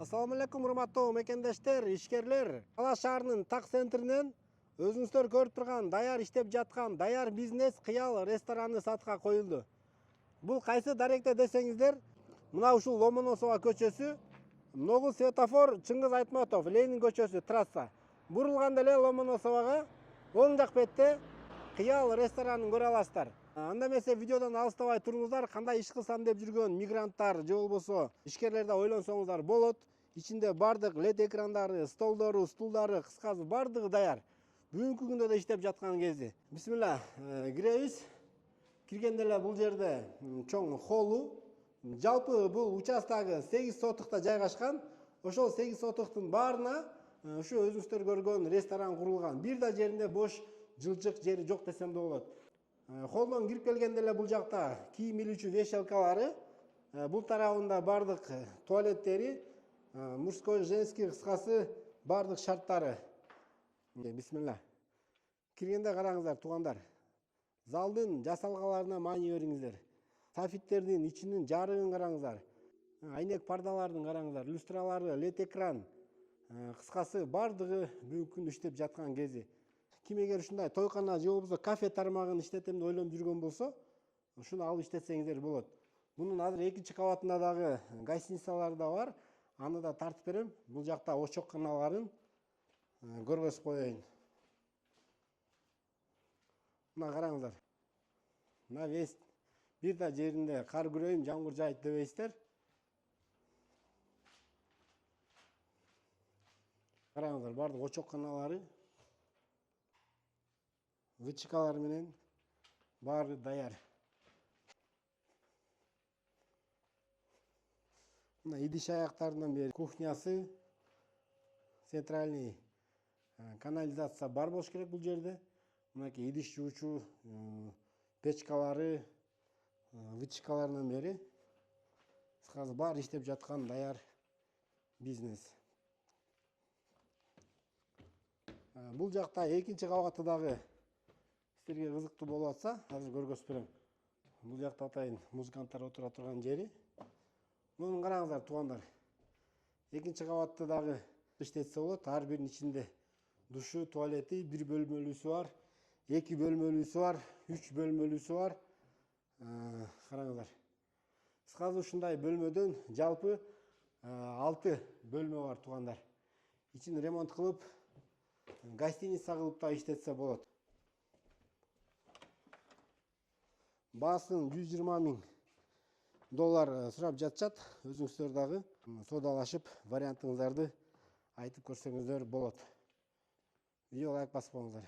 Assalamu алейкум, урматтуу мекендештер, ишкерлер. Ала шаарынын так центринен өзүңүздөр көрүп турган даяр иштеп жаткан даяр бизнес кыял рестораны сатка коюлду. Бул кайсы даректе десеңиздер, мына ушул Ломоносова көчөсү, Ногул светофор Чыңгыз Айтматов, Ленин көчөсү трасса. Бурулганда эле Ломоносовага оң жак бетте кыял ресторанын көрө аласыздар. Анда эмесе видеодон алыстабай туруңуздар, кандай иш кылсам деп жүргөн мигранттар же болбосо ишкерлерди ойлонсоңуздар болот. Ичинде бардык лед экрандары, столдору, стулдары, кыскасы бардыгы даяр. Бүгүнкү күндө да иштеп жаткан кези. Бисмилла, киребиз. Киргенде эле бул жерде чоң холлу. Жалпы бул участогу 8 сотукта жайгашкан. Ошол 8 сотуктун баарына ушу өзүңүздөр көргөн ресторан курулган. Бир да жеринде бош жылчык жери жок десем да болот. Холдон кирип келгенде эле бул жакта кийим илүүчү вешалкалары, бул тарабында бардык туалеттери, мужской, женский, кыскасы бардык шарттары. Бисмилла. Киргенде караңыздар, туугандар. Залдын жасалгаларына маани бериңиздер. Софиттердин ичинин жарыгын караңыздар. Айнек пардалардын караңыздар, люстралары, лед экран. Кыскасы бардыгы бүгүнкү күндө иштеп жаткан кези. Ким эгер ушундай тойкана же болбосо кафе тармагын иштетем деп ойлонуп жүргөн болсо, ушуну алып иштетсеңиздер болот. Мунун азыр экинчи кабатында дагы гостиницалар да бар. Аны да тартып берем. Бул жакта очокканаларын көргөзүп коеюн. Мына караңыздар. Мына вест бир да жеринде кар күрөйүн, жамгыр жаайт дебейсиздер. Караңыздар, бардык очокканалары, вычкалар менен баары даяр. Мына идиш аяктарынан бери кухнясы, центральный канализация бар болуш керек бул жерде. Мынакей идиш жуучу печкалары, вычкаларынан бери кыскасы баары иштеп жаткан даяр бизнес. Бул жакта экинчи кабаты дагы силерге кызыктуу болуп атса, азыр көргөзүп берем. Бул жакта атайын музыканттар отура турган жери. Муну караңыздар, туугандар. Экинчи кабатты дагы иштетсе болот. Ар биринин ичинде душу, туалети, бир бөлмөлүүсү бар, 2 бөлмөлүүсү бар, 3 бөлмөлүүсү бар. Караңыздар. Кыскасы ушундай бөлмөдөн жалпы 6 бөлмө бар, туугандар. Ичин ремонт кылып, гостиница кылып да иштетсе болот. Баасын $120 000 сурап жатышат. Өзүңүздөр дагы соодалашып, вариантыңыздарды айтып көрсөңүздөр болот. Видеого лайк басып коюңуздар.